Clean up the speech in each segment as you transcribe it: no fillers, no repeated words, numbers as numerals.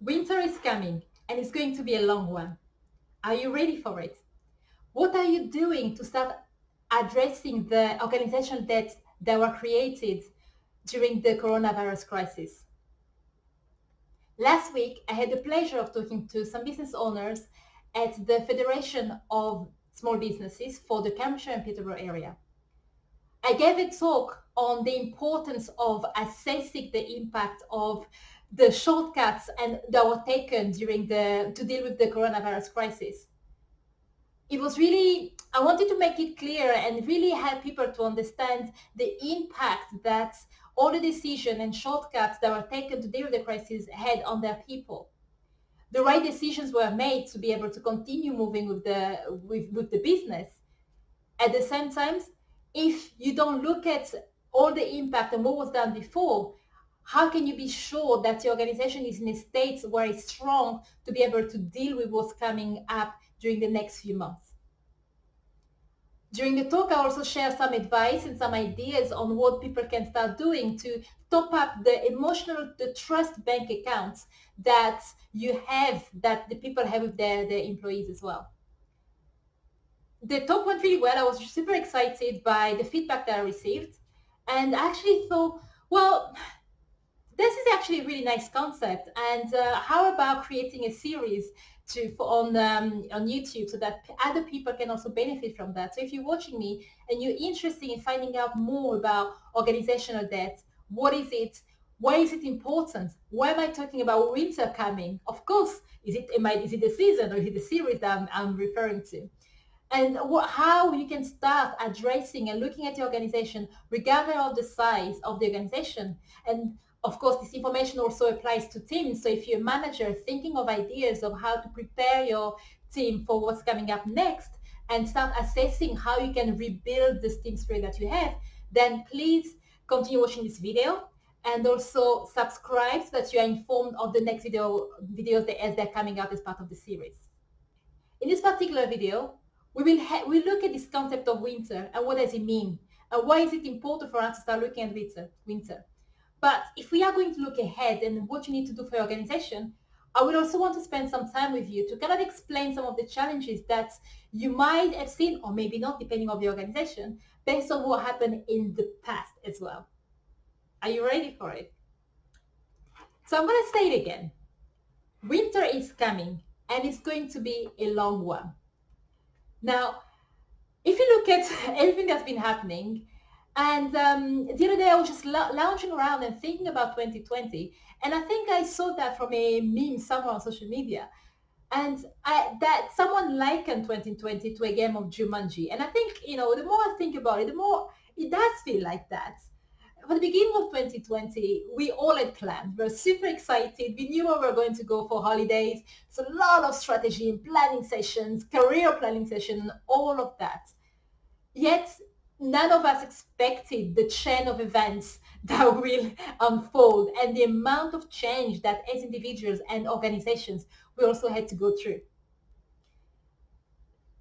Winter is coming and it's going to be a long one. Are you ready for it? What are you doing to start addressing the organizational debt that were created during the coronavirus crisis? Last week, I had the pleasure of talking to some business owners at the Federation of Small Businesses for the Cambridgeshire and Peterborough area. I gave a talk on the importance of assessing the impact of the shortcuts and that were taken to deal with the coronavirus crisis. It was really, I wanted to make it clear and really help people to understand the impact that all the decisions and shortcuts that were taken to deal with the crisis had on their people. The right decisions were made to be able to continue moving with the business. At the same time, if you don't look at all the impact and what was done before, how can you be sure that the organization is in a state where it's strong to be able to deal with what's coming up during the next few months? During the talk, I also share some advice and some ideas on what people can start doing to top up the trust bank accounts that that the people have with their employees as well. The talk went really well. I was super excited by the feedback that I received, and I actually thought, well, this is actually a really nice concept. And how about creating a series on YouTube so that other people can also benefit from that? So if you're watching me and you're interested in finding out more about organizational debt, what is it? Why is it important? Why am I talking about winter coming? Of course, is it the season or is it the series that I'm referring to? And how you can start addressing and looking at your organization regardless of the size of the organization. And of course, this information also applies to teams. So if you're a manager thinking of ideas of how to prepare your team for what's coming up next and start assessing how you can rebuild this team spirit that you have, then please continue watching this video and also subscribe so that you are informed of the next videos as they're coming up as part of the series. In this particular video, we look at this concept of winter and what does it mean and why is it important for us to start looking at winter. But if we are going to look ahead and what you need to do for your organization, I would also want to spend some time with you to kind of explain some of the challenges that you might have seen or maybe not, depending on the organization, based on what happened in the past as well. Are you ready for it? So I'm going to say it again. Winter is coming and it's going to be a long one. Now, if you look at everything that's been happening, and the other day I was just lounging around and thinking about 2020, and I think I saw that from a meme somewhere on social media, and that someone likened 2020 to a game of Jumanji, and I think, the more I think about it, the more it does feel like that. At the beginning of 2020, we all had planned. We were super excited. We knew where we were going to go for holidays. So a lot of strategy and planning sessions, career planning sessions, all of that. Yet none of us expected the chain of events that will unfold and the amount of change that as individuals and organizations we also had to go through.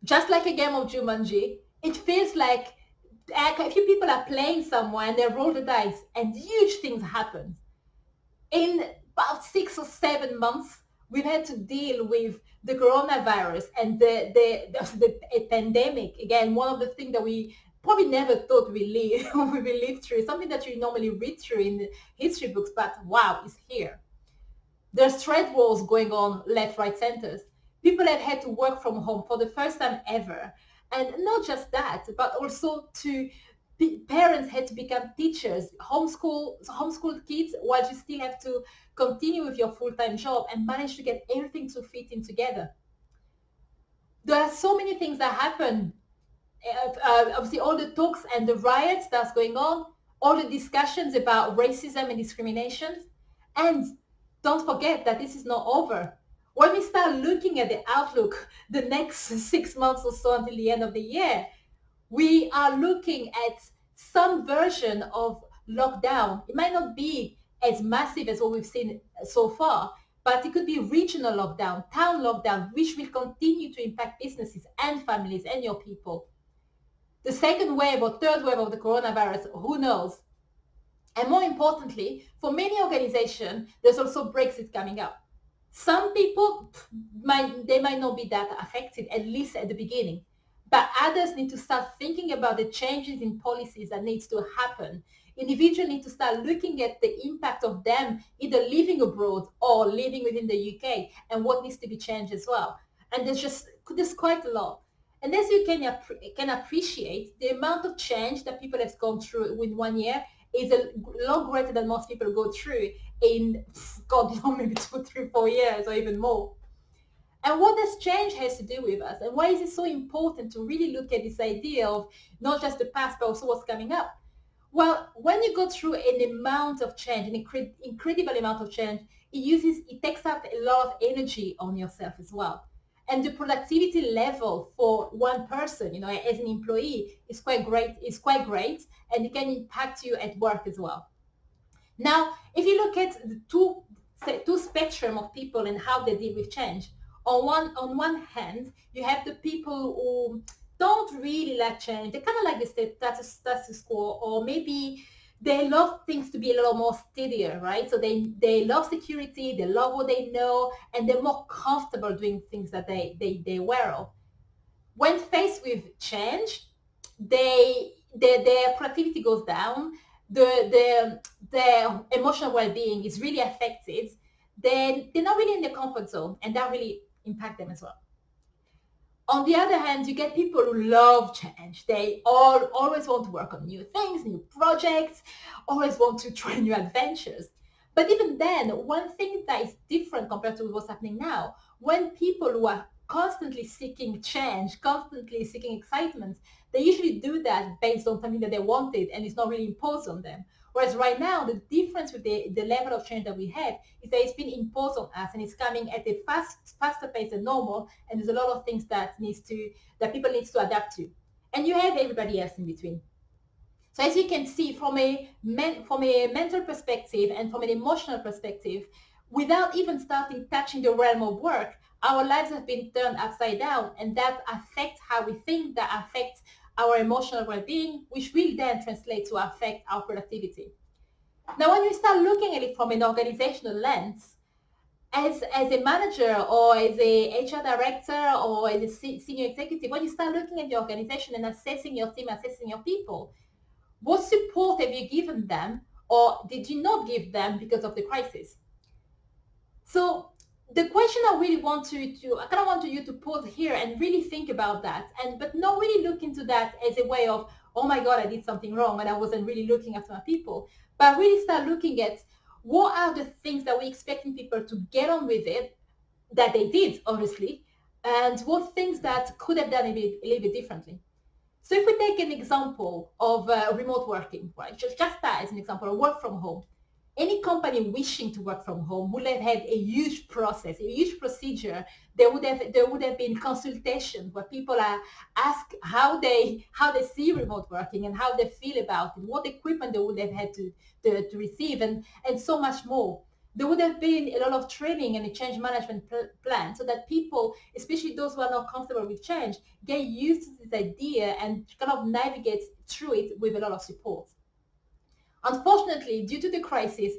Just like a game of Jumanji, it feels like a few people are playing somewhere and they roll the dice and huge things happen. In about 6 or 7 months, we've had to deal with the coronavirus and the pandemic. Again, one of the things that we probably never thought we will live through, something that you normally read through in history books, but wow, it's here. There's trade wars going on left, right, centers. People have had to work from home for the first time ever. And not just that, but also parents had to become teachers, homeschool kids while you still have to continue with your full-time job and manage to get everything to fit in together. There are so many things that happen. Obviously, all the talks and the riots that's going on, all the discussions about racism and discrimination. And don't forget that this is not over. When we start looking at the outlook, the next 6 months or so until the end of the year, we are looking at some version of lockdown. It might not be as massive as what we've seen so far, but it could be regional lockdown, town lockdown, which will continue to impact businesses and families and your people. The second wave or third wave of the coronavirus, who knows? And more importantly, for many organizations, there's also Brexit coming up. Some people might not be that affected, at least at the beginning, but others need to start thinking about the changes in policies that needs to happen. Individuals need to start looking at the impact of them either living abroad or living within the UK and what needs to be changed as well. And there's quite a lot. And as you can appreciate, the amount of change that people have gone through in 1 year is a lot greater than most people go through in, God, maybe 2, 3, 4 years or even more. And what this change has to do with us, and why is it so important to really look at this idea of not just the past, but also what's coming up? Well, when you go through an amount of change, an incredible amount of change, it takes up a lot of energy on yourself as well. And the productivity level for one person, as an employee, is quite great, and it can impact you at work as well. Now, if you look at the two spectrum of people and how they deal with change, on one hand, you have the people who don't really like change. They kind of like the status quo, or maybe they love things to be a little more steadier, right? So they love security, they love what they know, and they're more comfortable doing things that they're aware of. When faced with change, their productivity goes down, their emotional well-being is really affected, then they're not really in their comfort zone, and that really impact them as well. On the other hand, you get people who love change. They always want to work on new things, new projects, always want to try new adventures. But even then, one thing that is different compared to what's happening now, when people who are constantly seeking change, constantly seeking excitement, they usually do that based on something that they wanted and it's not really imposed on them. Whereas right now, the difference with the level of change that we have is that it's been imposed on us and it's coming at a faster pace than normal, and there's a lot of things that people need to adapt to. And you have everybody else in between. So as you can see, from a mental perspective and from an emotional perspective, without even starting touching the realm of work, our lives have been turned upside down, and that affects how we think, that affects our emotional well-being, which will then translate to affect our productivity. Now, when you start looking at it from an organizational lens, as a manager or as a HR director or as a senior executive, when you start looking at your organization and assessing your team, assessing your people, what support have you given them, or did you not give them because of the crisis? So the question I really want you to pause here and really think about that, but not really look into that as a way of, oh my God, I did something wrong and I wasn't really looking after my people, but really start looking at what are the things that we're expecting people to get on with it, that they did, obviously, and what things that could have done a little bit differently. So if we take an example of remote working, right, just that as an example, of work from home, any company wishing to work from home would have had a huge process, a huge procedure. There would have been consultations where people are asked how they see remote working and how they feel about it, what equipment they would have had to receive, and so much more. There would have been a lot of training and a change management plan so that people, especially those who are not comfortable with change, get used to this idea and kind of navigate through it with a lot of support. Unfortunately, due to the crisis,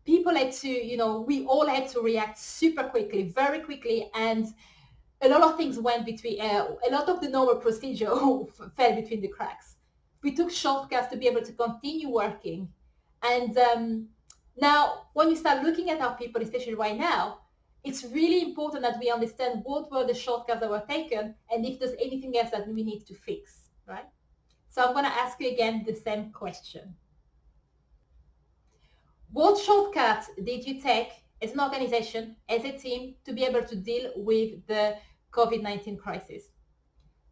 people had to, we all had to react super quickly, very quickly, and a lot of things went between, a lot of the normal procedure fell between the cracks. We took shortcuts to be able to continue working. And now, when you start looking at our people, especially right now, it's really important that we understand what were the shortcuts that were taken and if there's anything else that we need to fix, right? So I'm going to ask you again the same question. What shortcuts did you take as an organization, as a team, to be able to deal with the COVID-19 crisis?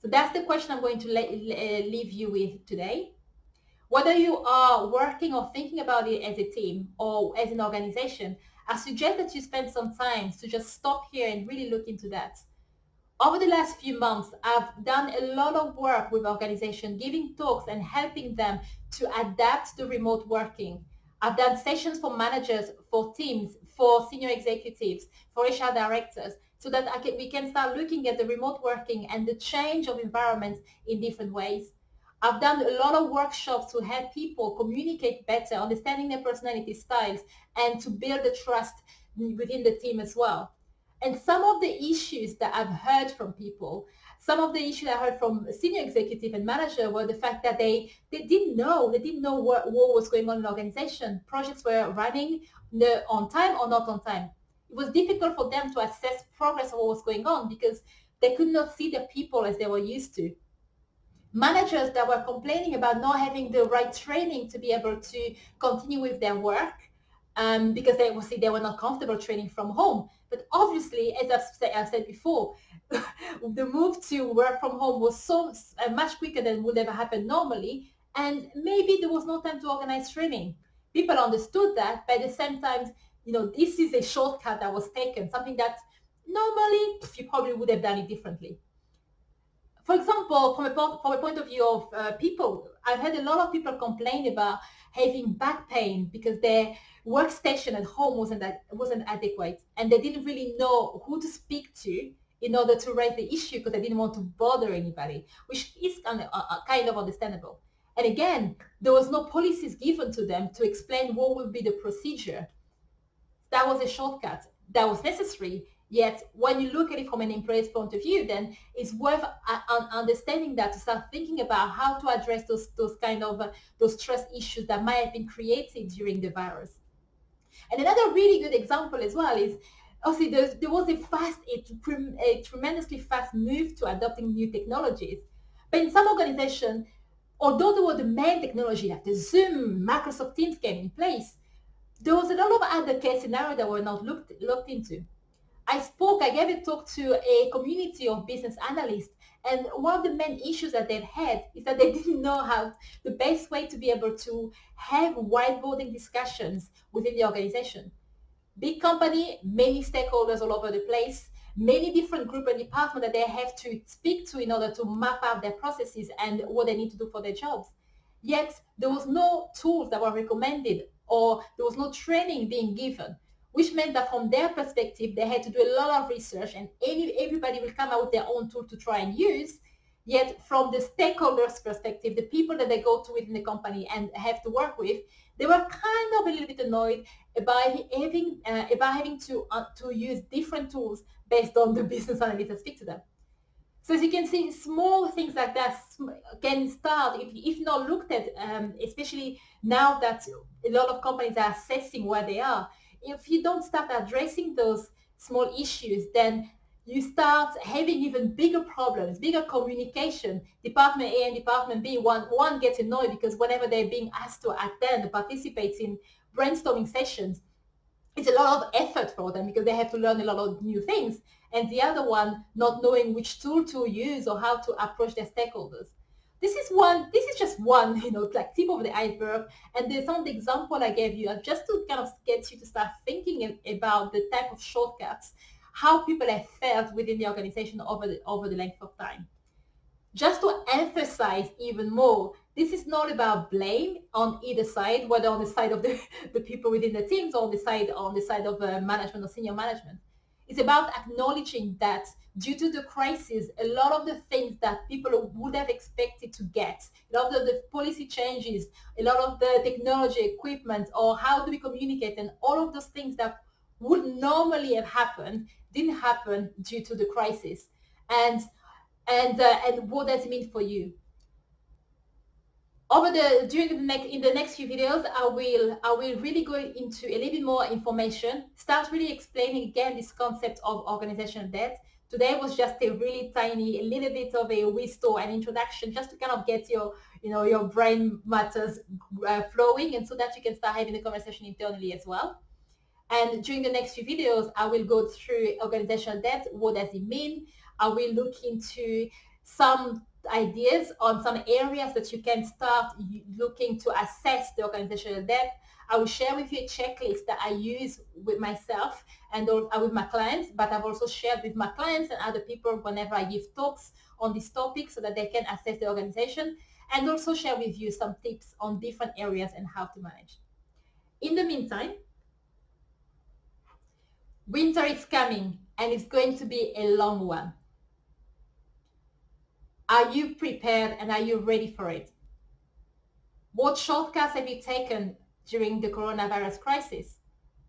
So that's the question I'm going to leave you with today. Whether you are working or thinking about it as a team or as an organization, I suggest that you spend some time to just stop here and really look into that. Over the last few months, I've done a lot of work with organizations, giving talks and helping them to adapt to remote working. I've done sessions for managers, for teams, for senior executives, for HR directors, so that we can start looking at the remote working and the change of environments in different ways. I've done a lot of workshops to help people communicate better, understanding their personality styles, and to build the trust within the team as well. And some of the issues that I've heard from people, some of the issues I heard from senior executive and manager were the fact that they didn't know what was going on in the organization. Projects were running on time or not on time. It was difficult for them to assess progress of what was going on because they could not see the people as they were used to. Managers that were complaining about not having the right training to be able to continue with their work because they were not comfortable training from home. But obviously, as I've said before, the move to work from home was so much quicker than would ever happen normally, and maybe there was no time to organize training. People understood that, but at the same time, this is a shortcut that was taken, something that normally you probably would have done it differently. For example, from a point of view of people, I've had a lot of people complain about having back pain because their workstation at home wasn't adequate, and they didn't really know who to speak to in order to raise the issue because they didn't want to bother anybody, which is kind of understandable. And again, there was no policies given to them to explain what would be the procedure. That was a shortcut that was necessary. Yet when you look at it from an employee's point of view, then it's worth understanding that, to start thinking about how to address those kind of those trust issues that might have been created during the virus. And another really good example as well is, obviously there was a tremendously fast move to adopting new technologies. But in some organizations, although there were the main technology like the Zoom, Microsoft Teams came in place, there was a lot of other case scenarios that were not looked into. I gave a talk to a community of business analysts, and one of the main issues that they've had is that they didn't know how the best way to be able to have whiteboarding discussions within the organization. Big company, many stakeholders all over the place, many different group and departments that they have to speak to in order to map out their processes and what they need to do for their jobs. Yet there was no tools that were recommended, or there was no training being given, which meant that from their perspective, they had to do a lot of research, and everybody will come out with their own tool to try and use. Yet from the stakeholders' perspective, the people that they go to within the company and have to work with, they were kind of a little bit annoyed about having to use different tools based on the business analysts that speak to them. So as you can see, small things like that can start, if not looked at, especially now that a lot of companies are assessing where they are. If you don't start addressing those small issues, then you start having even bigger problems, bigger communication. Department A and Department B, one gets annoyed because whenever they're being asked to attend and participate in brainstorming sessions, it's a lot of effort for them because they have to learn a lot of new things, and the other one not knowing which tool to use or how to approach their stakeholders. This is just one, like tip of the iceberg, and there's some of the example I gave you just to kind of get you to start thinking about the type of shortcuts, how people have felt within the organization over the length of time. Just to emphasize even more, this is not about blame on either side, whether on the side of the people within the teams or on the side of management or senior management. It's about acknowledging that due to the crisis, a lot of the things that people would have expected to get, a lot of the policy changes, a lot of the technology equipment, or how do we communicate, and all of those things that would normally have happened didn't happen due to the crisis. And what does it mean for you? In the next few videos, I will really go into a little bit more information, start really explaining again this concept of organizational debt. Today was just a really tiny, a little bit of a whistle and introduction, just to kind of get your brain matters flowing, and so that you can start having the conversation internally as well. And during the next few videos, I will go through organizational debt. What does it mean? I will look into some ideas on some areas that you can start looking to assess the organizational debt. I will share with you a checklist that I use with myself and with my clients, but I've also shared with my clients and other people whenever I give talks on this topic so that they can assess the organization, and also share with you some tips on different areas and how to manage. In the meantime, winter is coming and it's going to be a long one. Are you prepared and are you ready for it? What shortcuts have you taken during the coronavirus crisis?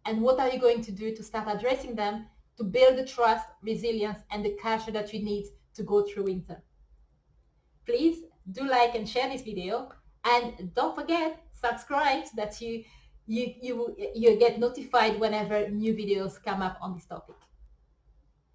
and what are you going to do to start addressing them to build the trust, resilience, and the culture that you need to go through winter. Please do like and share this video, and don't forget, subscribe so that you get notified whenever new videos come up on this topic.